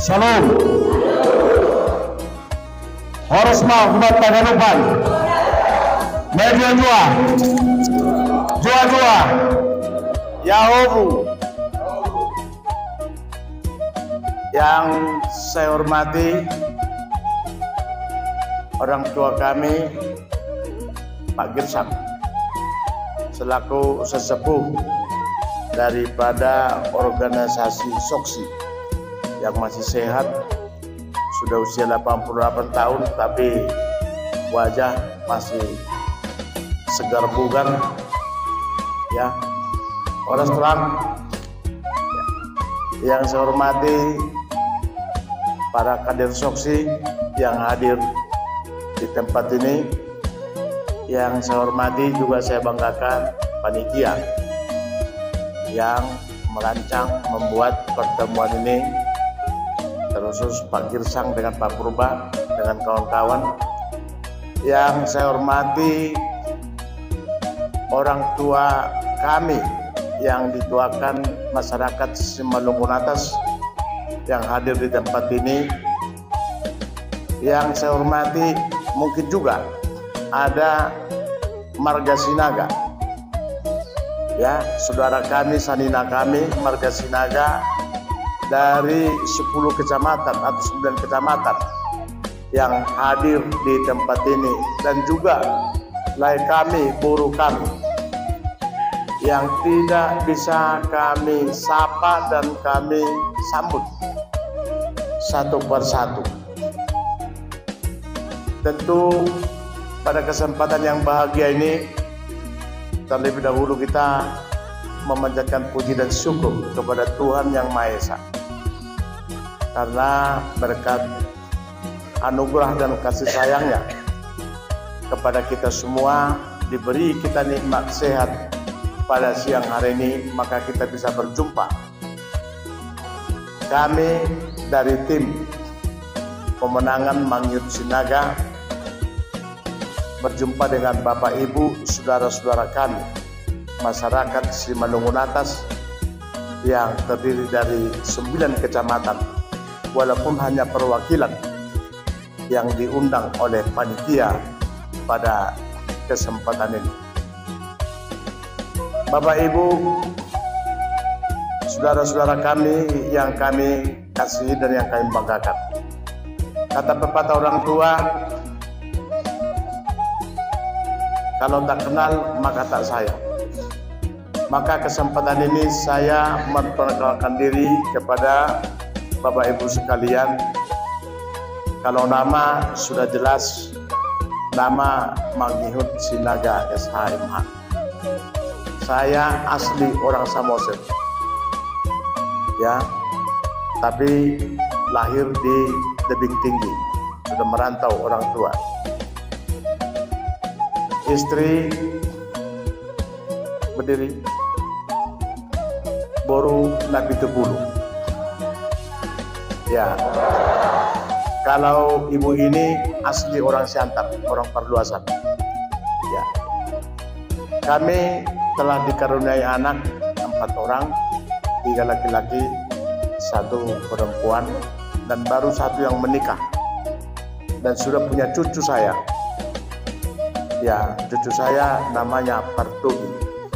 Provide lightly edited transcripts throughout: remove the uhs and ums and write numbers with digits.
Shalom. Horosma Kubat Tagarupan. Media Jua. Jua. Yahobu. Yang saya hormati orang tua kami, Pak Girsang, selaku sesepuh daripada organisasi Soksi yang masih sehat, sudah usia 88 tahun tapi wajah masih segar bugar ya. Orang terang yang saya hormati para kader Soksi yang hadir di tempat ini, yang saya hormati juga saya banggakan panitia yang merancang membuat pertemuan ini, terkhusus Pak Girsang dengan Pak Purba dengan kawan-kawan. Yang saya hormati orang tua kami yang dituakan masyarakat Simalungun Atas yang hadir di tempat ini. Yang saya hormati mungkin juga ada Marga Sinaga ya, saudara kami, sanina kami, Marga Sinaga dari 10 kecamatan atau 9 kecamatan yang hadir di tempat ini, dan juga lain kami, buruh kami yang tidak bisa kami sapa dan kami sambut satu persatu. Tentu pada kesempatan yang bahagia ini, terlebih dahulu kita memanjatkan puji dan syukur kepada Tuhan Yang Maha Esa, karena berkat anugerah dan kasih sayangnya kepada kita semua, diberi kita nikmat sehat pada siang hari ini, maka kita bisa berjumpa. Kami dari tim pemenangan Mangyut Sinaga berjumpa dengan Bapak Ibu, saudara-saudara kami, masyarakat Simalungun Atas yang terdiri dari 9 kecamatan, walaupun hanya perwakilan yang diundang oleh panitia pada kesempatan ini. Bapak Ibu, saudara-saudara kami yang kami kasihi dan yang kami banggakan, kata pepatah orang tua, kalau tak kenal maka tak sayang. Maka kesempatan ini saya memperkenalkan diri kepada Bapak Ibu sekalian. Kalau nama sudah jelas, nama Mangyut Sinaga SHMH. Saya asli orang Samosir ya, tapi lahir di Tebing Tinggi, sudah merantau orang tua. Istri berdiri Boru Nabi Tebulu ya. Kalau ibu ini asli orang Siantar, orang Parluasan ya. Kami telah dikaruniai anak 4 orang, 3 laki-laki, 1 perempuan, dan baru 1 yang menikah, dan sudah punya cucu saya ya. Cucu saya namanya Partugi.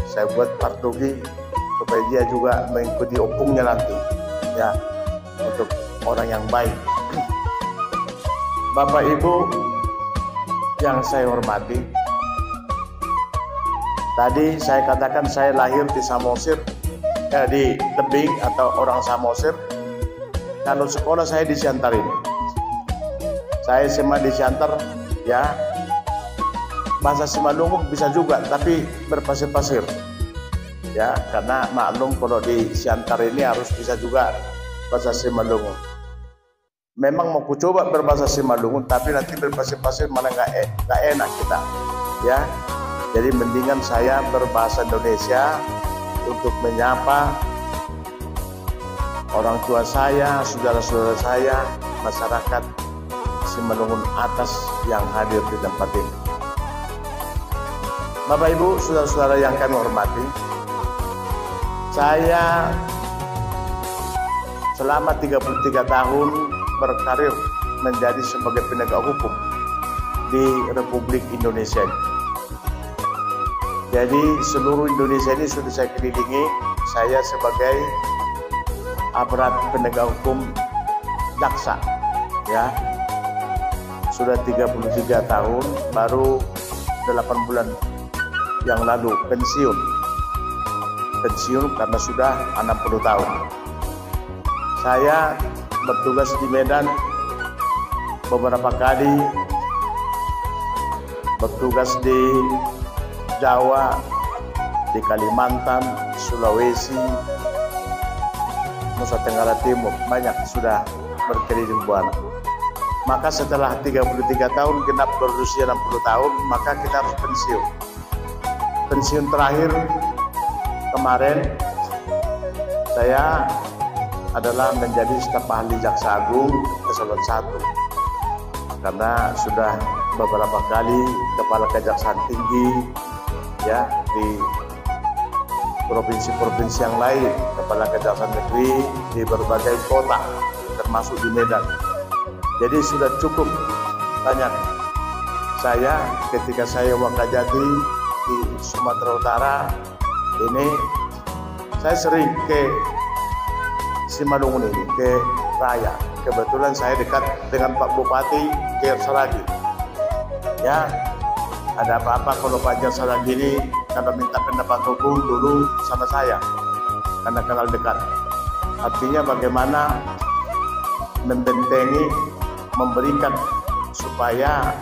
Saya buat Partugi supaya dia juga mengikuti opungnya nanti ya, untuk orang yang baik. Bapak Ibu yang saya hormati, tadi saya katakan saya lahir di Samosir ya, di Tebing atau orang Samosir. Kalau sekolah saya di Siantar ini, saya SMA di Siantar ya. Bahasa Simalungun bisa juga, tapi berpasir-pasir ya, karena maklum kalau di Siantar ini harus bisa juga bahasa Simalungun. Memang mau ku coba berbahasa Simalungun, tapi nanti berpasir-pasir mana nggak enak kita ya. Jadi mendingan saya berbahasa Indonesia untuk menyapa orang tua saya, saudara-saudara saya, masyarakat Simalungun Atas yang hadir di tempat ini. Bapak Ibu, saudara-saudara yang kami hormati, saya selama 33 tahun berkarir menjadi sebagai penegak hukum di Republik Indonesia. Jadi seluruh Indonesia ini sudah saya kelilingi, saya sebagai aparat penegak hukum jaksa, ya. Sudah 33 tahun, baru 8 bulan yang lalu pensiun karena sudah 60 tahun. Saya bertugas di Medan beberapa kali, bertugas di Jawa, di Kalimantan, Sulawesi, Nusa Tenggara Timur, banyak sudah berkeliling buana. Maka setelah 33 tahun genap berusia 60 tahun, maka kita harus pensiun. Pensiun terakhir kemarin saya adalah menjadi staf ahli Jaksa Agung Eselon 1, karena sudah beberapa kali kepala kejaksaan tinggi, ya, di provinsi-provinsi yang lain, kepala kejaksaan negeri di berbagai kota termasuk di Medan. Jadi sudah cukup banyak. Saya ketika saya Wakajati di Sumatera Utara ini, saya sering ke Simalungun ini, ke Raya. Kebetulan saya dekat dengan Pak Bupati Jair Saragi. Ya, ada apa-apa kalau Pak Jair Saragi ini kalau minta pendapat hukum dulu sama saya, karena kenal dekat. Artinya bagaimana membentengi, memberikan supaya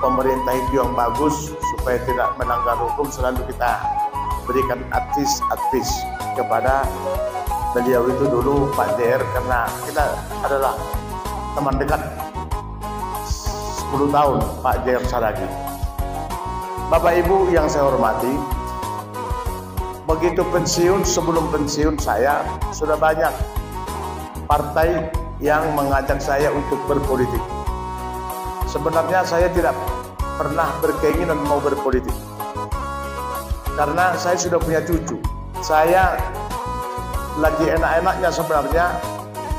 pemerintah itu yang bagus, supaya tidak melanggar hukum, selalu kita berikan advis kepada beliau itu dulu, Pak JR, karena kita adalah teman dekat 10 tahun Pak JR Saragi. Bapak Ibu yang saya hormati, begitu pensiun, sebelum pensiun saya sudah banyak partai yang mengajak saya untuk berpolitik. Sebenarnya saya tidak pernah berkeinginan mau berpolitik, karena saya sudah punya cucu. Saya lagi enak-enaknya sebenarnya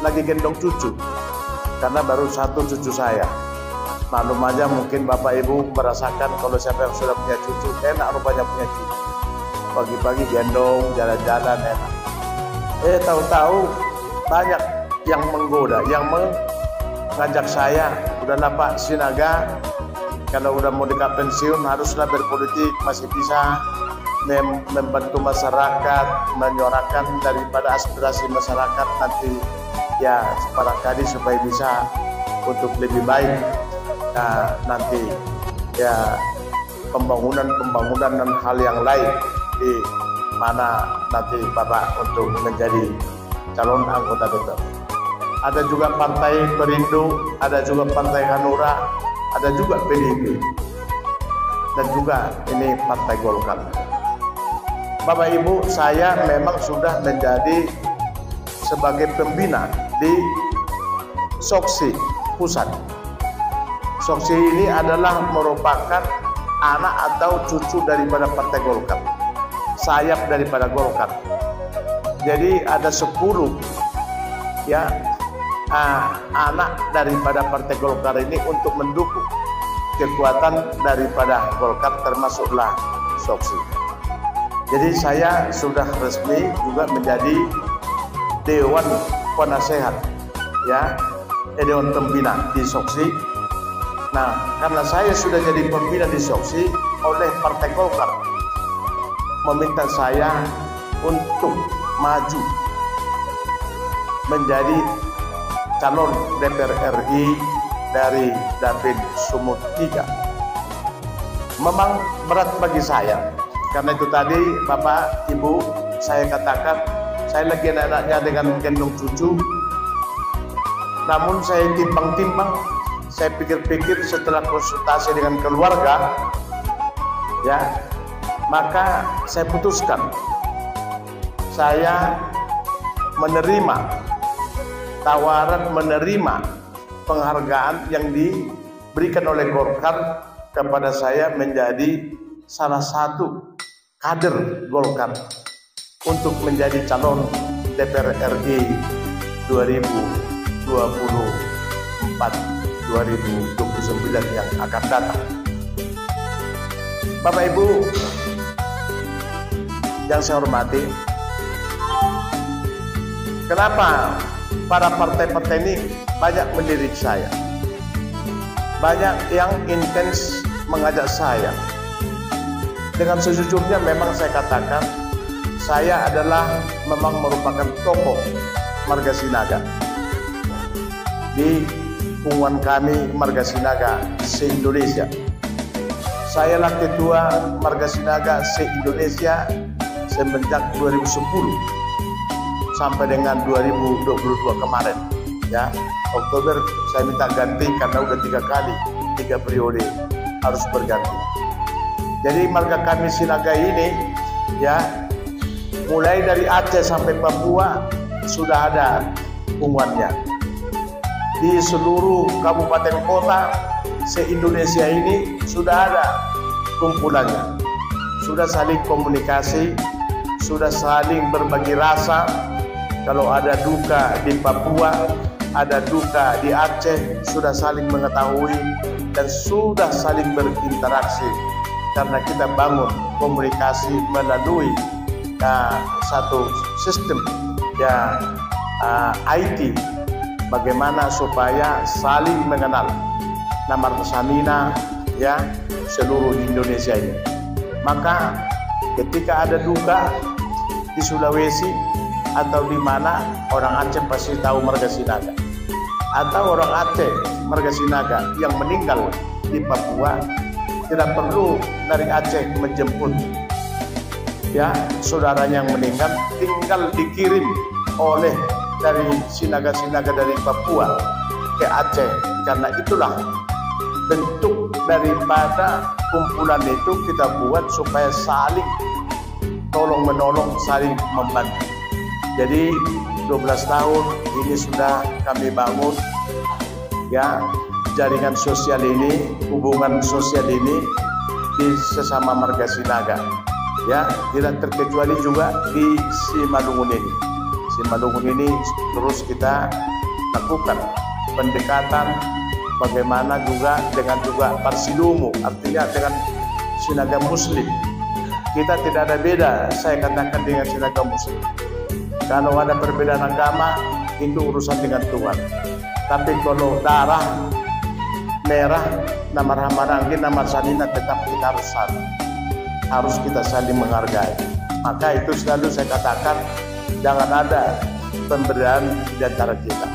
lagi gendong cucu, karena baru 1 cucu saya. Maklum aja mungkin Bapak Ibu merasakan kalau siapa yang sudah punya cucu, enak rupanya punya cucu. Pagi-pagi gendong, jalan-jalan enak. Tahu-tahu banyak yang menggoda, yang mengajak saya, udahlah Pak Sinaga, kalau udah mau dekat pensiun haruslah berpolitik, masih bisa membantu masyarakat, menyuarakan daripada aspirasi masyarakat nanti, ya barangkali supaya bisa untuk lebih baik nanti, ya pembangunan dan hal yang lain di mana nanti Bapak untuk menjadi calon anggota DPR. Ada juga Partai Perindo, ada juga Partai Hanura, ada juga PDIP, dan juga ini Partai Golkar. Bapak Ibu, saya memang sudah menjadi sebagai pembina di Soksi Pusat. Soksi ini adalah merupakan anak atau cucu daripada Partai Golkar, sayap daripada Golkar. Jadi ada 10 ya anak daripada Partai Golkar ini untuk mendukung kekuatan daripada Golkar, termasuklah Soksi. Jadi saya sudah resmi juga menjadi Dewan Penasehat, ya, Dewan Pembina di Soksi. Nah, karena saya sudah jadi pembina di Soksi, oleh Partai Golkar meminta saya untuk maju menjadi calon DPR RI dari Dapil Sumut 3. Memang berat bagi saya, karena itu tadi Bapak Ibu saya katakan, saya lagi enak-enaknya dengan gendong cucu. Namun saya timbang-timbang, saya pikir-pikir setelah konsultasi dengan keluarga, ya, maka saya putuskan saya menerima tawaran, menerima penghargaan yang diberikan oleh Golkar kepada saya menjadi salah satu kader Golkar untuk menjadi calon DPR RI 2024-2029 yang akan datang. Bapak Ibu yang saya hormati, kenapa para partai-partai ini banyak melirik saya, banyak yang intens mengajak saya. Dengan sejujurnya memang saya katakan, saya adalah memang merupakan tokoh Marga Sinaga. Di hubungan kami Marga Sinaga se-Indonesia, saya lah ketua Marga Sinaga se-Indonesia semenjak 2010 sampai dengan 2022 kemarin. Ya, Oktober saya minta ganti karena udah 3 kali, 3 periode harus berganti. Jadi marga kami Sinaga ini, ya, mulai dari Aceh sampai Papua sudah ada hubungannya. Di seluruh kabupaten kota se-Indonesia ini sudah ada kumpulannya, sudah saling komunikasi, sudah saling berbagi rasa. Kalau ada duka di Papua, ada duka di Aceh, sudah saling mengetahui dan sudah saling berinteraksi karena kita bangun komunikasi melalui satu sistem ya IT, bagaimana supaya saling mengenal nama Samina ya seluruh Indonesia ini. Maka ketika ada duka di Sulawesi atau di mana, orang Aceh pasti tahu Marga Sinaga, atau orang Aceh Marga Sinaga yang meninggal di Papua, tidak perlu dari Aceh menjemput ya saudaranya yang meninggal, tinggal dikirim oleh dari Sinaga-Sinaga dari Papua ke Aceh. Karena itulah bentuk daripada kumpulan itu kita buat supaya saling tolong menolong, saling membantu. Jadi 12 tahun ini sudah kami bangun ya jaringan sosial ini, hubungan sosial ini di sesama Marga Sinaga. Ya, tidak terkecuali juga di Simalungun ini. Simalungun ini terus kita lakukan pendekatan bagaimana juga dengan juga Parsilumu, artinya dengan Sinaga Muslim. Kita tidak ada beda, saya katakan, dengan Sinaga Muslim. Kalau ada perbedaan agama, itu urusan dengan Tuhan. Tapi kalau darah merah, nama Rahmaranggi, nama Sanina, tetap kita harus satu. Harus kita saling menghargai. Maka itu selalu saya katakan, jangan ada pembedaan di antara kita.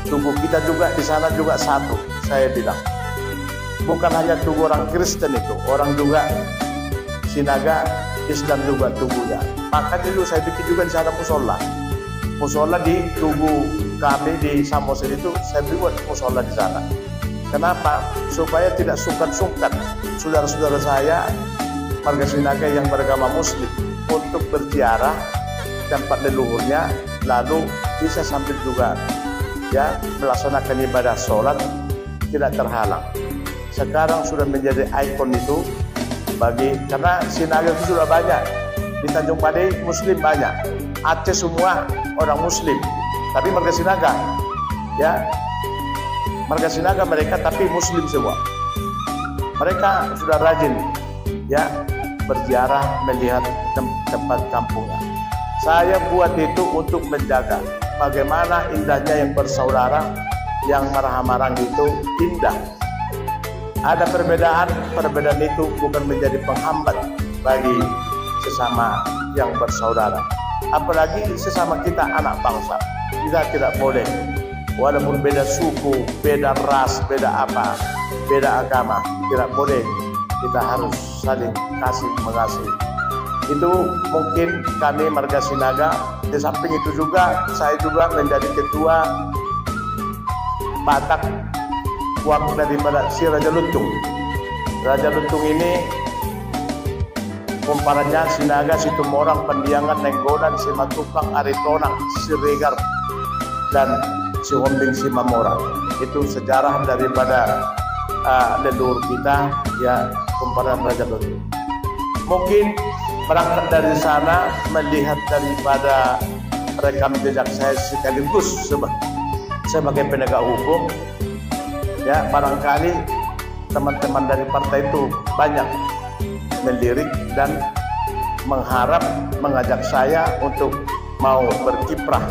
Tubuh kita juga di sana juga satu, saya bilang. Bukan hanya tubuh orang Kristen itu, orang juga Sinaga, Islam juga tubuhnya. Maka dulu saya bikin juga di sana musola. Musola di tubuh kami di Samosir itu, saya buat musola di sana. Kenapa? Supaya tidak sungkan-sungkan saudara-saudara saya Marga Sinaga yang beragama Muslim untuk berziarah tempat leluhurnya, lalu bisa sambil juga ya melaksanakan ibadah sholat tidak terhalang. Sekarang sudah menjadi ikon itu karena Sinaga itu sudah banyak. Di Tanjung Balai Muslim banyak, Aceh semua orang Muslim, tapi Marga Sinaga ya Marga Sinaga mereka tapi Muslim semua. Mereka sudah rajin ya berziarah melihat tempat kampungnya. Saya buat itu untuk menjaga bagaimana indahnya yang bersaudara, yang marah-marah itu indah. Ada perbedaan itu bukan menjadi penghambat bagi sesama yang bersaudara. Apalagi sesama kita anak bangsa. Kita tidak boleh, walaupun beda suku, beda ras, beda apa, beda agama, tidak boleh. Kita harus saling kasih mengasihi. Itu mungkin kami Marga Sinaga. Di samping itu juga saya juga menjadi ketua Batak waktu daripada si Raja Luntung. Raja Luntung ini komparannya Sinaga, Situmorang, Pendiangan, Nenggolan, Simatupang, Aritonang, Siregar, dan Sihombing, Simamora. Itu sejarah daripada leluhur kita ya, komparan Raja Luntung. Mungkin berangkat dari sana melihat daripada rekam jejak saya sekaligus sebagai penegak hukum, ya barangkali teman-teman dari partai itu banyak melirik dan mengajak saya untuk mau berkiprah,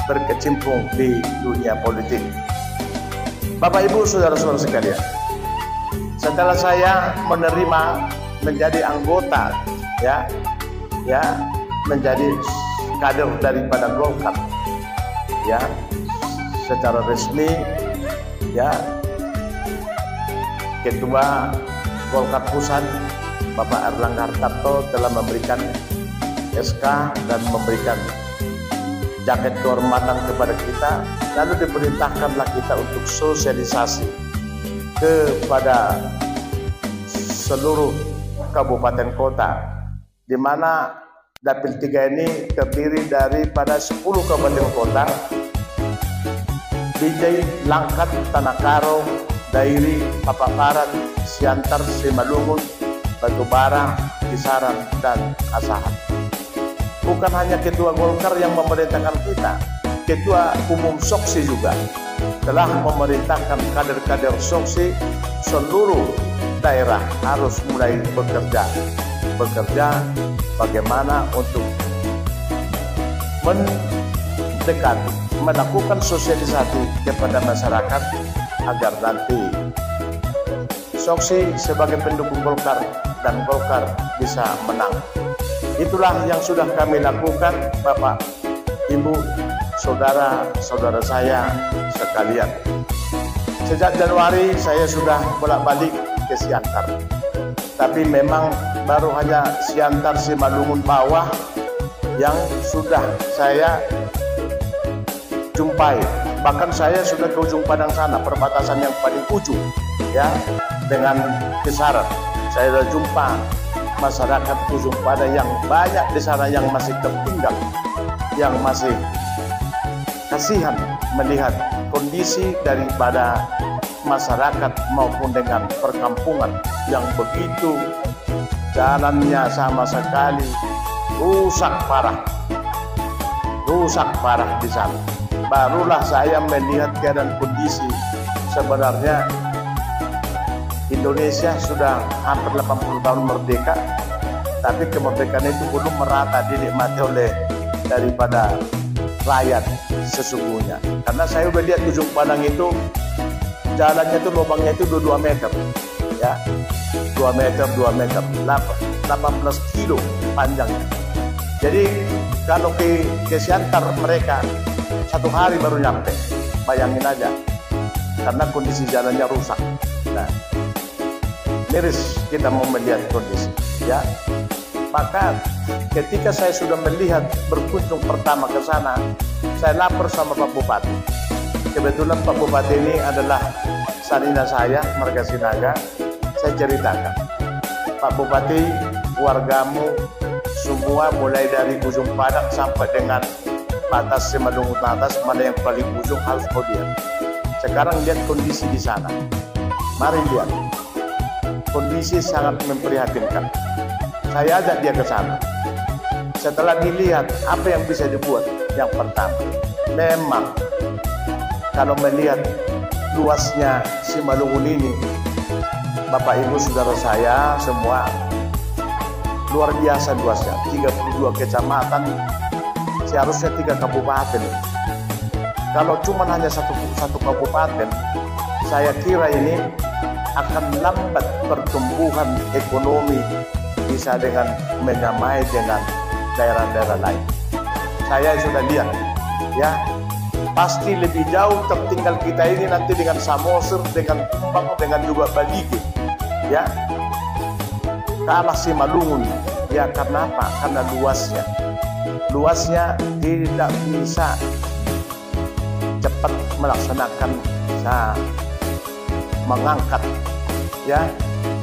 berkecimpung di dunia politik. Bapak Ibu saudara-saudara sekalian, setelah saya menerima menjadi anggota menjadi kader daripada Golkar secara resmi, Ketua Golkar Pusat Bapak Erlangga Hartarto telah memberikan SK dan memberikan jaket kehormatan kepada kita, lalu diperintahkanlah kita untuk sosialisasi kepada seluruh kabupaten kota, di mana Dapil 3 ini terdiri daripada 10 kabupaten kota: Bijay, Langkat, Tanah-Karo, Dairi, Papaparan, Siantar, Simalungun, Batubara, Kisaran, dan Asahan. Bukan hanya Ketua Golkar yang memerintahkan kita, Ketua Umum Soksi juga telah memerintahkan kader-kader Soksi seluruh daerah harus mulai bekerja bagaimana untuk mendekati, melakukan sosialisasi kepada masyarakat agar nanti Soksi sebagai pendukung Golkar dan Golkar bisa menang. Itulah yang sudah kami lakukan, Bapak, Ibu, saudara-saudara saya sekalian. Sejak Januari saya sudah bolak-balik ke Siantar, tapi memang baru hanya Siantar Simalungun bawah yang sudah saya jumpai. Bahkan saya sudah ke ujung Padang sana, perbatasan yang paling ujung dengan Kisaran. Saya sudah jumpa masyarakat ujung Padang yang banyak di sana yang masih tertinggal, yang masih kasihan melihat kondisi daripada masyarakat maupun dengan perkampungan yang begitu jalannya sama sekali rusak parah di sana. Barulah saya melihat keadaan kondisi sebenarnya Indonesia sudah hampir 80 tahun merdeka, tapi kemerdekaan itu belum merata dinikmati oleh daripada rakyat sesungguhnya. Karena saya udah lihat ujung Padang itu jalannya itu lubangnya itu 2 meter, 2 meter, 18 kilo panjangnya. Jadi kalau ke Siantar mereka 1 hari baru nyampe, bayangin aja, karena kondisi jalannya rusak. Nah, miris kita mau melihat kondisi, Maka ketika saya sudah melihat berkunjung pertama ke sana, saya lapor sama Pak Bupati. Kebetulan Pak Bupati ini adalah salina saya, Marga Sinaga. Saya ceritakan, Pak Bupati, wargamu semua mulai dari ujung Padang sampai dengan batas Simalungun atas, mana yang paling ujung harus kau lihat. Sekarang lihat kondisi di sana. Mari lihat. Kondisi sangat memprihatinkan. Saya ajak dia ke sana. Setelah dilihat apa yang bisa dibuat, yang pertama, memang kalau melihat luasnya Simalungun ini, Bapak Ibu saudara saya semua, luar biasa luasnya. 32 kecamatan, seharusnya 3 kabupaten. Kalau cuma hanya satu kabupaten, saya kira ini akan lambat pertumbuhan ekonomi bisa dengan menyamai dengan daerah-daerah lain. Saya sudah lihat, pasti lebih jauh tertinggal kita ini nanti dengan Samosir, dengan Tumbang, dengan juga Baligi, kalah Simalungun, karena apa? Karena luasnya tidak bisa cepat melaksanakan mengangkat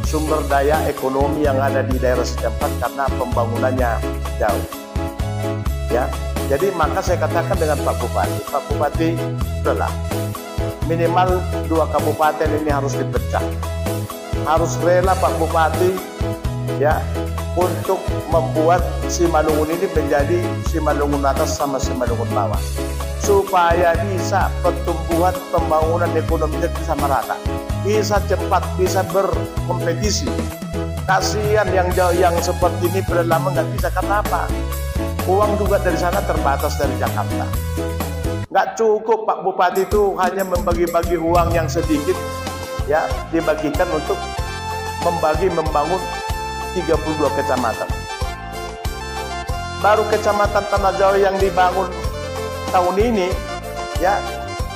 sumber daya ekonomi yang ada di daerah setempat karena pembangunannya jauh. Jadi maka saya katakan dengan Pak Bupati, udahlah, minimal 2 kabupaten ini harus dipecah. Harus rela Pak Bupati untuk membuat Simalungun ini menjadi Simalungun atas sama Simalungun bawah, supaya bisa pertumbuhan pembangunan ekonominya bisa merata, bisa cepat, bisa berkompetisi. Kasihan yang seperti ini lama nggak bisa. Karena apa? Uang juga dari sana terbatas dari Jakarta. Nggak cukup Pak Bupati itu hanya membagi-bagi uang yang sedikit, ya, dibagikan untuk membangun 32 kecamatan. Baru kecamatan Tanah Jawa yang dibangun tahun ini, ya,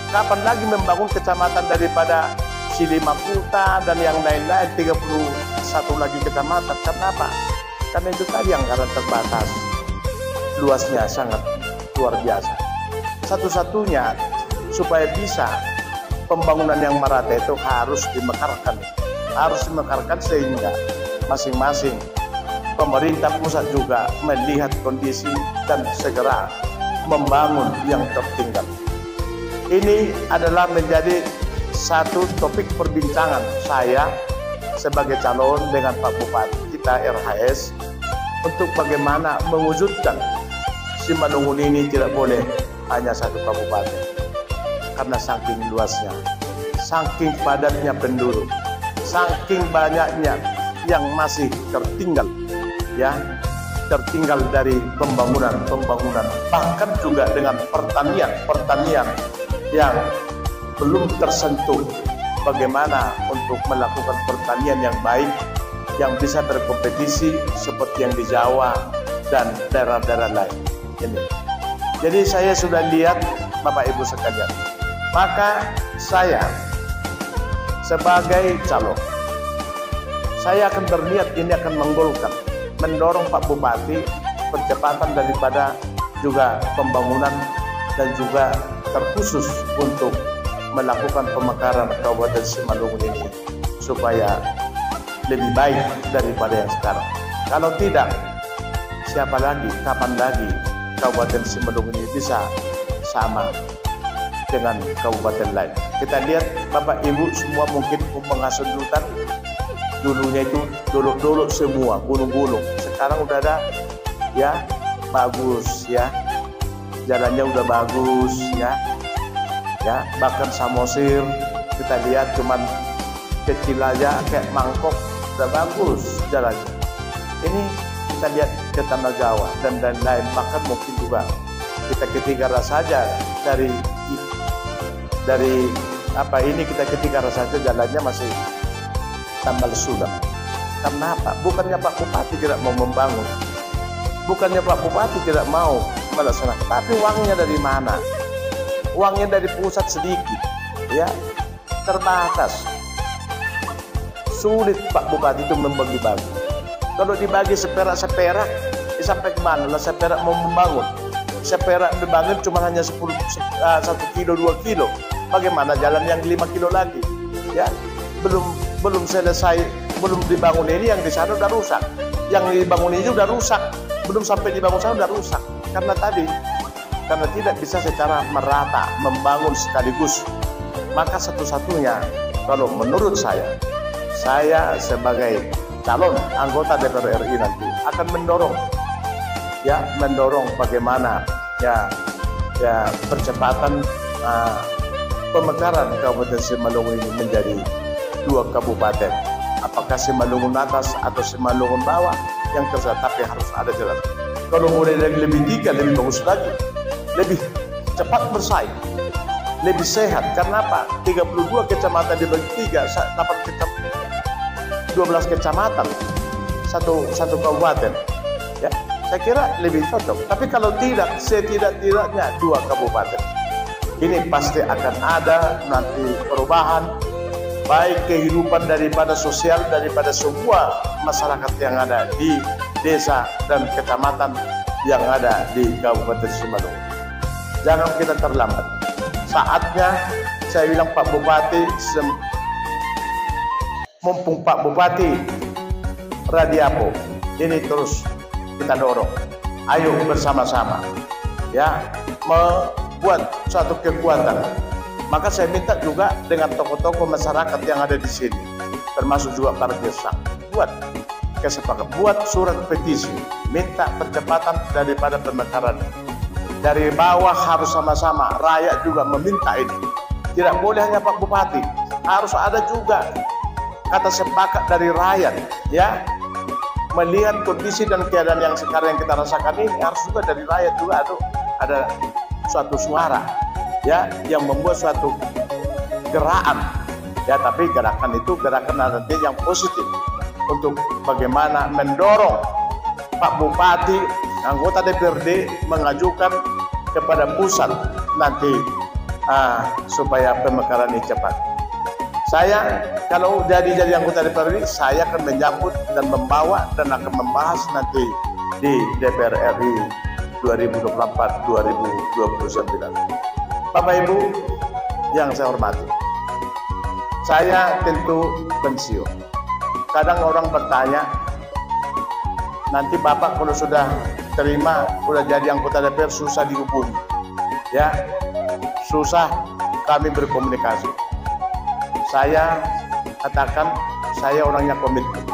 kapan lagi membangun kecamatan daripada Silimaputa dan yang lain-lain, 31 lagi kecamatan. Karena apa? Karena itu tadi yang karena terbatas, luasnya sangat luar biasa. Satu-satunya supaya bisa pembangunan yang merata itu harus dimekarkan sehingga masing-masing pemerintah pusat juga melihat kondisi dan segera membangun yang tertinggal. Ini adalah menjadi satu topik perbincangan saya sebagai calon dengan Pak Bupati kita RHS untuk bagaimana mewujudkan Simalungun ini tidak boleh hanya satu kabupaten, karena saking luasnya, saking padatnya penduduk, saking banyaknya yang masih tertinggal, ya, tertinggal dari pembangunan, bahkan juga dengan pertanian yang belum tersentuh. Bagaimana untuk melakukan pertanian yang baik, yang bisa berkompetisi seperti yang di Jawa dan daerah-daerah lain. Jadi saya sudah lihat Bapak Ibu sekalian, maka saya sebagai calon, saya akan berniat ini akan mendorong Pak Bupati percepatan daripada juga pembangunan dan juga terkhusus untuk melakukan pemekaran Kabupaten Simalungun ini supaya lebih baik daripada yang sekarang. Kalau tidak, siapa lagi, kapan lagi Kabupaten Simalungun ini bisa sama dengan kabupaten lain? Kita lihat Bapak Ibu semua mungkin menghasudutan, dulunya itu dolok-dolok semua, gunung-gunung. Sekarang udah ada, ya, bagus, ya, jalannya udah bagus, ya, bahkan Samosir kita lihat cuman kecil aja kayak mangkok, udah bagus jalannya. Ini kita lihat ke Tanah Jawa dan lain-lain, bahkan mungkin juga kita ketinggalan saja dari apa ini, kita ketinggalan saja jalannya masih tambal sulam. Karena apa? Bukannya Pak Bupati tidak mau membangun, bukannya Pak Bupati tidak mau melaksanakan, tapi uangnya dari mana? Uangnya dari pusat sedikit, ya, terbatas. Sulit Pak Bupati itu membagi-bagi. Kalau dibagi seperak-seperak, sampai kemana lah seperak mau membangun? Seperak dibangun cuma hanya 1 kilo, 2 kilo. Bagaimana jalan yang 5 kilo lagi? Ya, belum selesai, belum dibangun ini yang di sana udah rusak. Yang dibangun ini udah rusak, belum sampai dibangun sana udah rusak. Karena tidak bisa secara merata membangun sekaligus. Maka satu-satunya, kalau menurut saya sebagai calon anggota DPR RI nanti akan mendorong bagaimana percepatan pemekaran Kabupaten Simalungun ini menjadi 2 kabupaten. Apakah Simalungun atas atau Simalungun bawah yang terserah, tapi harus ada jelas. Kalau mulai dari lebih 3 lebih bagus lagi, lebih cepat bersaing, lebih sehat. Karena apa? 32 kecamatan dibagi 3, dapat 12 kecamatan, satu kabupaten, ya, saya kira lebih cocok. Tapi kalau tidak, setidak-tidaknya 2 kabupaten. Ini pasti akan ada nanti perubahan, baik kehidupan daripada sosial, daripada semua masyarakat yang ada di desa dan kecamatan yang ada di Kabupaten Simalungun. Jangan kita terlambat. Saatnya saya bilang Pak Bupati, mumpung Pak Bupati Radiapo ini terus kita dorong. Ayo bersama-sama, ya, membuat suatu kekuatan. Maka saya minta juga dengan tokoh-tokoh masyarakat yang ada di sini, termasuk juga para desa, buat kesepakatan, buat surat petisi, minta percepatan daripada pemekaran. Dari bawah harus sama-sama, rakyat juga meminta ini. Tidak boleh hanya Pak Bupati, harus ada juga kata sepakat dari rakyat, ya. Melihat kondisi dan keadaan yang sekarang yang kita rasakan ini, harus juga dari rakyat juga ada suatu suara, ya, yang membuat suatu gerakan, ya. Tapi gerakan itu gerakan nanti yang positif untuk bagaimana mendorong Pak Bupati, anggota DPRD mengajukan kepada pusat nanti supaya pemekaran ini cepat. Saya kalau jadi anggota DPR RI, saya akan menyambut dan membawa dan akan membahas nanti di DPR RI 2024-2029. Bapak Ibu yang saya hormati, saya tentu pensiun. Kadang orang bertanya, nanti Bapak kalau sudah terima, sudah jadi anggota DPR susah dihubungi, ya, susah kami berkomunikasi. Saya katakan, saya orangnya komitmen.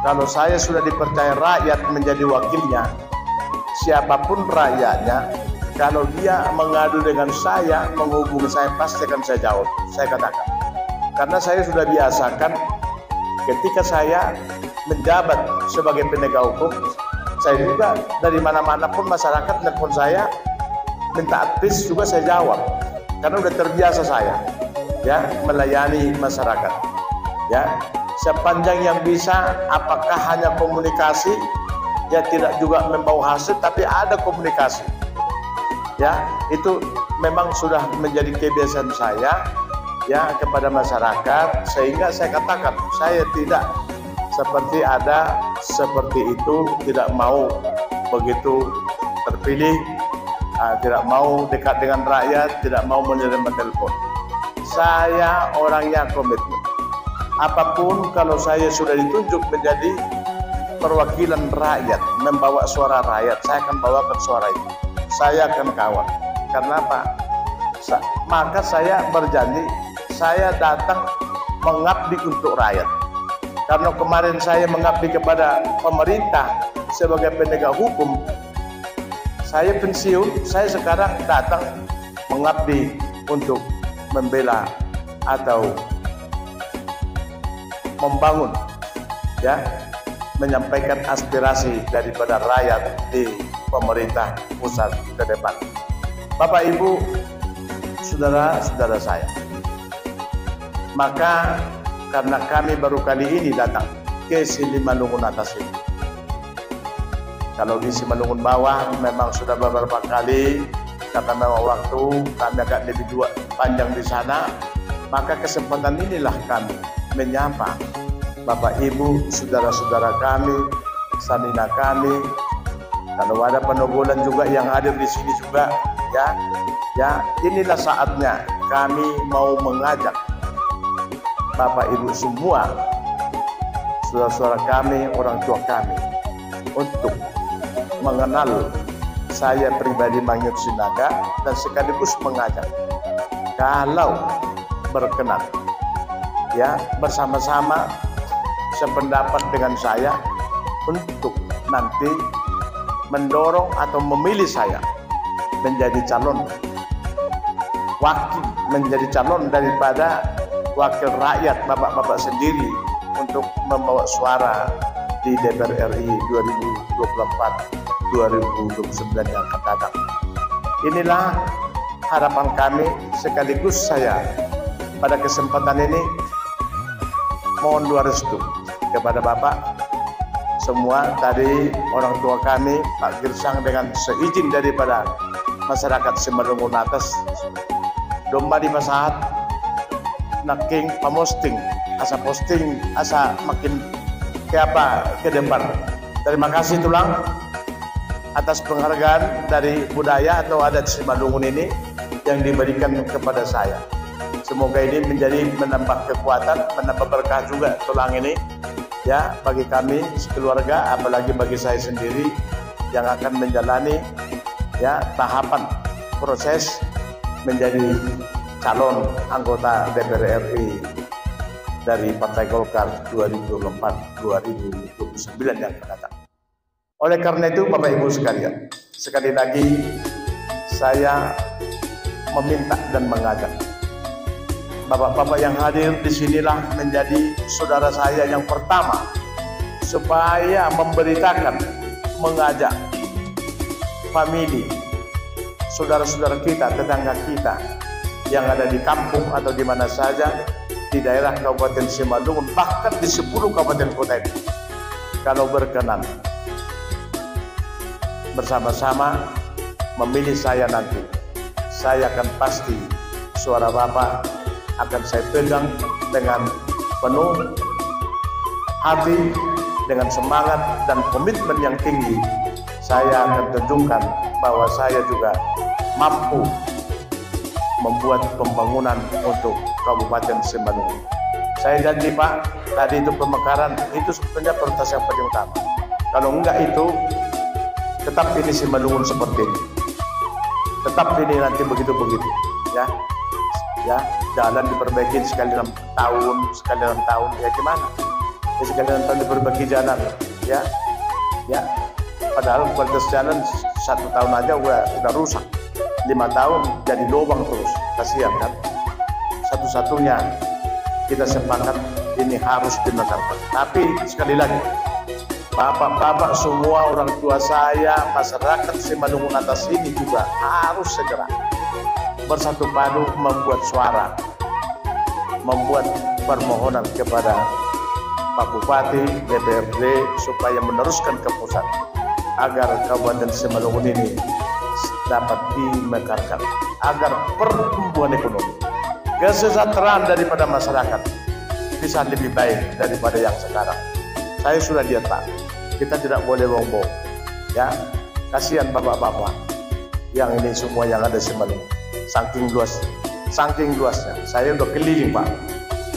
Kalau saya sudah dipercaya rakyat menjadi wakilnya, siapapun rakyatnya, kalau dia mengadu dengan saya, menghubungi saya, pasti akan saya jawab. Saya katakan, karena saya sudah biasakan ketika saya menjabat sebagai penegak hukum, saya juga dari mana-mana pun masyarakat nelpon saya, minta advice juga saya jawab. Karena udah terbiasa saya, ya, melayani masyarakat, ya, sepanjang yang bisa. Apakah hanya komunikasi, ya, tidak juga membawa hasil, tapi ada komunikasi, ya, itu memang sudah menjadi kebiasaan saya, ya, kepada masyarakat. Sehingga saya katakan, saya tidak seperti itu, tidak mau begitu terpilih, tidak mau dekat dengan rakyat, tidak mau menerima telepon. Saya orangnya komitmen. Apapun kalau saya sudah ditunjuk menjadi perwakilan rakyat, membawa suara rakyat, saya akan bawakan suara itu. Saya akan kawal. Karena apa? Maka saya berjanji, saya datang mengabdi untuk rakyat. Karena kemarin saya mengabdi kepada pemerintah sebagai penegak hukum, saya pensiun, saya sekarang datang mengabdi untuk membela atau membangun, ya, menyampaikan aspirasi daripada rakyat di pemerintah pusat ke depan. Bapak Ibu, saudara-saudara saya, maka karena kami baru kali ini datang ke Simalungun atas ini. Kalau di Simalungun bawah memang sudah beberapa kali, karena memang waktu kami agak lebih panjang di sana, maka kesempatan inilah kami menyapa Bapak Ibu, saudara-saudara kami, sanina kami. Kalau ada penugulan juga yang hadir di sini juga, ya, inilah saatnya kami mau mengajak Bapak Ibu semua, saudara-saudara kami, orang tua kami, untuk mengenal saya pribadi Mangyut Sinaga, dan sekaligus mengajak kalau berkenan, ya, bersama-sama sependapat dengan saya untuk nanti mendorong atau memilih saya menjadi calon wakil, menjadi calon daripada wakil rakyat bapak-bapak sendiri untuk membawa suara di DPR RI 2024-2029 yang akan datang. Inilah harapan kami, sekaligus saya pada kesempatan ini mohon doa restu kepada Bapak semua, tadi orang tua kami Pak Girsang dengan seizin daripada masyarakat Simalungun atas domba di masahat naking pamosting asa posting asa makin ke depan. Terima kasih tulang atas penghargaan dari budaya atau adat Simalungun ini yang diberikan kepada saya. Semoga ini menambah kekuatan, menambah berkah juga tulang ini, ya, bagi kami sekeluarga, apalagi bagi saya sendiri yang akan menjalani, ya, tahapan proses menjadi calon anggota DPR RI dari Partai Golkar 2024-2029 yang akan datang. Oleh karena itu, Bapak Ibu sekalian, sekali lagi saya meminta dan mengajak Bapak-bapak yang hadir di sinilah menjadi saudara saya yang pertama supaya memberitakan, mengajak famili, saudara-saudara kita, tetangga kita yang ada di kampung atau di mana saja di daerah Kabupaten Simalungun, bahkan di 10 kabupaten kota ini, kalau berkenan bersama-sama memilih saya nanti, saya akan pasti suara Bapak akan saya pegang dengan penuh hati, dengan semangat dan komitmen yang tinggi. Saya akan tunjukkan bahwa saya juga mampu membuat pembangunan untuk Kabupaten Simalungun. Saya janji Pak, tadi itu pemekaran itu sebetulnya prioritas yang paling utama. Kalau enggak itu, tetap ini Simalungun seperti ini. Tetap ini nanti begitu-begitu, ya. Ya, jalan diperbaiki sekali 6 tahun, ya gimana? Ya, sekali 6 tahun diperbaiki jalan, ya. Padahal kualitas jalan 1 tahun aja udah rusak, 5 tahun jadi lubang terus, kasihan kan? Satu-satunya kita sepakat ini harus dimekarkan. Tapi sekali lagi, bapak-bapak semua, orang tua saya, masyarakat Simalungun atas ini juga harus segera bersatu padu membuat suara, membuat permohonan kepada Pak Bupati, DPRD supaya meneruskan ke pusat agar Kabupaten Simalungun ini dapat dimekarkan, agar pertumbuhan ekonomi, kesejahteraan daripada masyarakat bisa lebih baik daripada yang sekarang. Saya sudah lihat Pak, kita tidak boleh bohong-bohong, ya. Kasihan bapak-bapak yang ini semua yang ada di Simalungun. Saking luasnya, saya udah keliling Pak,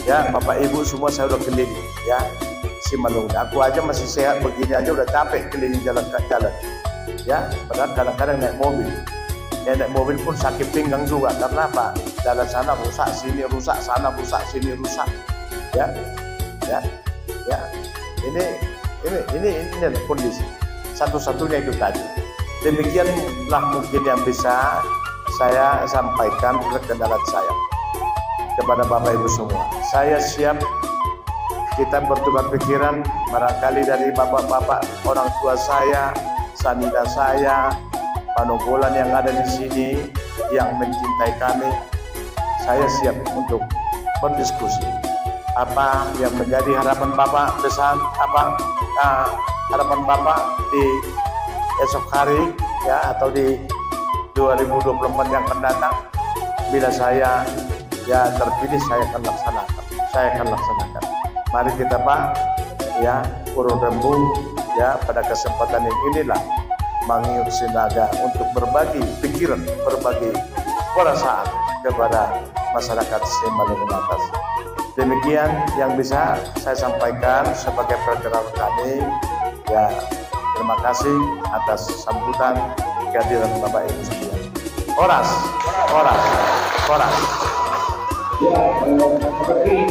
ya. Bapak Ibu semua saya udah keliling, ya, Simalungun. Aku aja masih sehat begini aja udah capek keliling jalan, ya. Padahal kadang-kadang naik mobil, ya, naik mobil pun sakit pinggang juga. Karena apa? Jalan sana rusak, sini rusak, sana rusak, sini rusak, ya. Ini kondisi. Satu-satunya itu tadi. Demikianlah mungkin yang bisa saya sampaikan perkenalan saya kepada Bapak Ibu semua. Saya siap kita bertukar pikiran, barangkali dari bapak-bapak orang tua saya, sanida saya, panunggulan yang ada di sini yang mencintai kami. Saya siap untuk berdiskusi. Apa yang menjadi harapan Bapak besar, harapan Bapak di esok hari, ya, atau di 2024 yang akan datang. Bila saya terpilih, saya akan laksanakan. Mari kita Pak, ya, urun rembuk, ya, pada kesempatan inilah mengiut sinaga untuk berbagi pikiran, berbagi perasaan kepada masyarakat Simalungun atas. Demikian yang bisa saya sampaikan sebagai perkenalan kami. Ya, terima kasih atas sambutan kehadiran Bapak Ibu sekalian. Oras. Ya, seperti